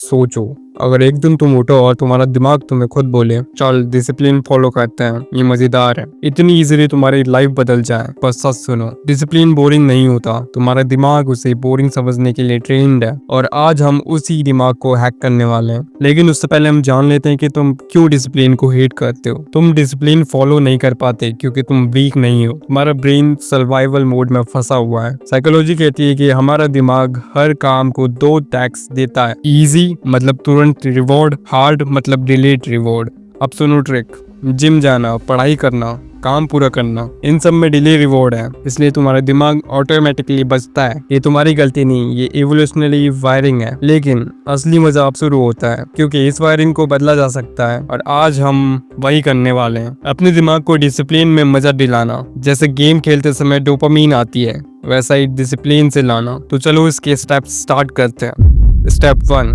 सोचो, अगर एक दिन तुम उठो और तुम्हारा दिमाग तुम्हें खुद बोले चल डिसिप्लिन फॉलो करते हैं, ये मजेदार है, इतनी इजीली तुम्हारी लाइफ बदल जाए। बस सच सुनो, डिसिप्लिन बोरिंग नहीं होता, तुम्हारा दिमाग उसे बोरिंग समझने के लिए ट्रेंड है। और आज हम उसी दिमाग को हैक करने वाले हैं। लेकिन उससे पहले हम जान लेते हैं कि तुम क्यों डिसिप्लिन को हेट करते हो। तुम डिसिप्लिन फॉलो नहीं कर पाते क्योंकि तुम वीक नहीं हो, तुम्हारा ब्रेन सर्वाइवल मोड में फंसा हुआ है। साइकोलॉजी कहती है कि हमारा दिमाग हर काम को दो टैक्स देता है, इजी मतलब तुरंत रिवॉर्ड, हार्ड मतलब डिलेड रिवॉर्ड। अब सुनो ट्रिक, जिम जाना, पढ़ाई करना, काम पूरा करना, इन सब में डिले रिवॉर्ड है, इसलिए तुम्हारा दिमाग ऑटोमेटिकली बचता है। ये तुम्हारी गलती नहीं, ये इवोल्यूशनरी वायरिंग है। लेकिन असली मजा अब शुरू होता है क्योंकि इस वायरिंग को बदला जा सकता है और आज हम वही करने वाले हैं। अपने दिमाग को डिसिप्लिन में मजा दिलाना, जैसे गेम खेलते समय डोपामीन आती है वैसा ही डिसिप्लिन से लाना। तो चलो इसके स्टेप स्टार्ट करते हैं। Step 1,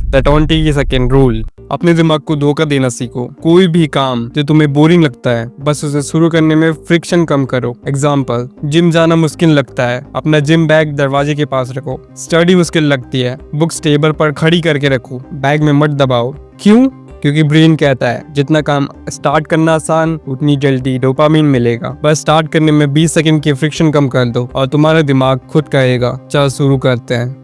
the 20 second rule. अपने दिमाग को धोखा देना सीखो। कोई भी काम जो तुम्हें बोरिंग लगता है, बस उसे शुरू करने में फ्रिक्शन कम करो। एग्जाम्पल, जिम जाना मुश्किल लगता है, अपना जिम बैग दरवाजे के पास रखो। स्टडी मुश्किल लगती है, बुक्स टेबल पर खड़ी करके रखो, बैग में मत दबाओ। क्यों? क्योंकि ब्रेन कहता है जितना काम स्टार्ट करना आसान, उतनी जल्दी डोपामीन मिलेगा। बस स्टार्ट करने में 20 सेकंड की फ्रिक्शन कम कर दो और तुम्हारा दिमाग खुद कहेगा चल शुरू करते हैं।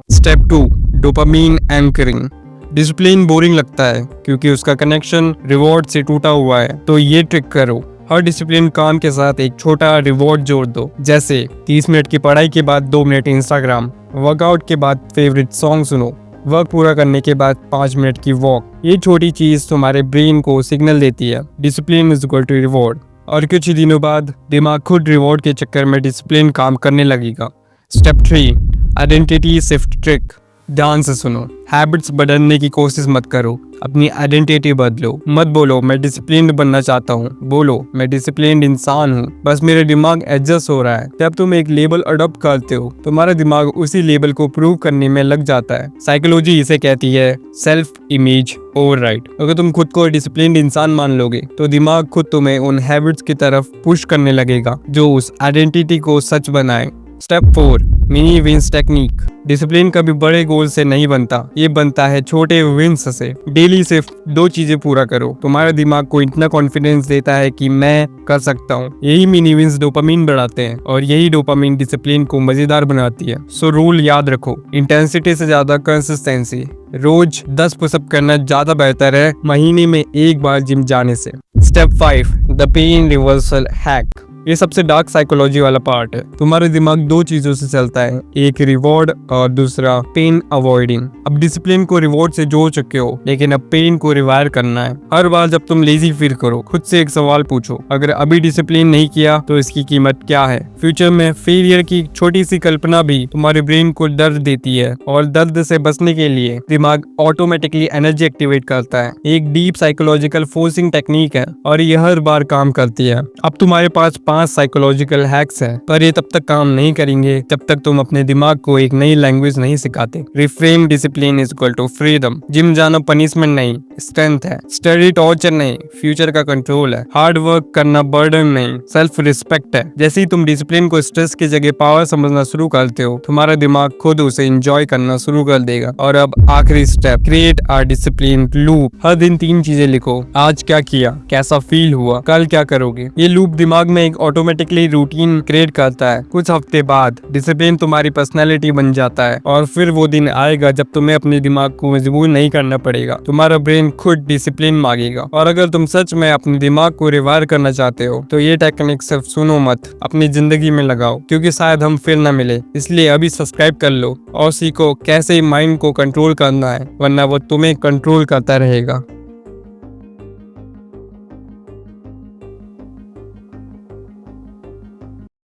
Step 2, dopamine anchoring. Discipline boring लगता है क्योंकि उसका कनेक्शन रिवॉर्ड से टूटा हुआ है, तो ये ट्रिक करो। हर डिसिप्लिन काम के साथ एक छोटा रिवॉर्ड जोड़ दो, जैसे 30 मिनट की पढ़ाई के बाद 2 मिनट इंस्टाग्राम, वर्कआउट के बाद फेवरेट सॉन्ग सुनो, वर्क पूरा करने के बाद 5 मिनट की वॉक। ये छोटी चीज तुम्हारे ब्रेन को सिग्नल देती है discipline is equal to reward. और कुछ ही दिनों बाद दिमाग खुद रिवॉर्ड के चक्कर में डिसिप्लिन काम करने लगेगा। Step 3, identity shift trick. ध्यान से सुनो, हैबिट्स बदलने की कोशिश मत करो, अपनी आइडेंटिटी बदलो। मत बोलो मैं डिसिप्लिन बनना चाहता हूँ, बोलो मैं डिसिप्लिन इंसान हूँ, बस मेरा दिमाग एडजस्ट हो रहा है। जब तुम एक लेबल अडॉप्ट करते हो, तुम्हारा दिमाग उसी लेबल को प्रूव करने में लग जाता है। साइकोलॉजी इसे कहती है सेल्फ इमेज ओवरराइड। अगर तुम खुद को डिसिप्लिन इंसान मान लोगे तो दिमाग खुद तुम्हें उन हैबिट्स की तरफ पुश करने लगेगा जो उस आइडेंटिटी को सच बनाए। Step 4, mini wins technique. Discipline कभी बड़े गोल से नहीं बनता, ये बनता है छोटे विंस से। डेली सिर्फ 2 चीजें पूरा करो, तुम्हारे दिमाग को इतना कॉन्फिडेंस देता है कि मैं कर सकता हूँ। यही मिनी विंस डोपामीन बढ़ाते हैं और यही डोपामीन डिसिप्लिन को मजेदार बनाती है। सो रूल याद रखो, इंटेंसिटी से ज्यादा कंसिस्टेंसी। रोज 10 पुशअप करना ज्यादा बेहतर है महीने में 1 बार जिम जाने से। Step 5, the pain reversal hack. ये सबसे डार्क साइकोलॉजी वाला पार्ट है। तुम्हारा दिमाग 2 चीजों से चलता है, एक रिवॉर्ड और दूसरा पेन अवॉइडिंग। अब डिसिप्लिन को रिवॉर्ड से जोड़ चुके हो, लेकिन अब पेन को रिवायर करना है। हर बार जब तुम लेजी फील करो, खुद से एक सवाल पूछो, अगर अभी डिसिप्लिन नहीं किया तो इसकी कीमत क्या है। फ्यूचर में फेलियर की छोटी सी कल्पना भी तुम्हारे ब्रेन को दर्द देती है और दर्द से बचने के लिए दिमाग ऑटोमेटिकली एनर्जी एक्टिवेट करता है। एक डीप साइकोलॉजिकल फोर्सिंग टेक्निक है और ये हर बार काम करती है। अब तुम्हारे पास 5 साइकोलॉजिकल हैक्स हैं, पर ये तब तक काम नहीं करेंगे जब तक तुम अपने दिमाग को एक नई लैंग्वेज नहीं सिखाते। Reframe discipline is equal to freedom. Gym जाना पनिशमेंट नहीं, स्ट्रेंथ है। स्टडी टॉर्चर नहीं, फ्यूचर का कंट्रोल है। हार्ड वर्क करना बर्डन नहीं, सेल्फ रिस्पेक्ट है। जैसे ही तुम डिसिप्लिन को स्ट्रेस की जगह पावर समझना शुरू करते हो, तुम्हारा दिमाग खुद उसे एंजॉय करना शुरू कर देगा। और अब आखिरी step, create a discipline loop. हर दिन 3 चीजें लिखो, आज क्या किया, कैसा फील हुआ, कल क्या करोगे। ये लूप दिमाग में एक ऑटोमेटिकली रूटीन क्रिएट करता है। कुछ हफ्ते बाद डिसिप्लिन तुम्हारी पर्सनैलिटी बन जाता है और फिर वो दिन आएगा जब तुम्हें अपने दिमाग को मजबूर नहीं करना पड़ेगा, तुम्हारा ब्रेन खुद डिसिप्लिन मांगेगा। और अगर तुम सच में अपने दिमाग को रिवायर करना चाहते हो तो ये टेक्निक सिर्फ सुनो मत, अपनी जिंदगी में लगाओ, क्योंकि शायद हम फिर ना मिले। इसलिए अभी सब्सक्राइब कर लो और सीखो कैसे माइंड को कंट्रोल करना है, वरना वो तुम्हें कंट्रोल करता रहेगा।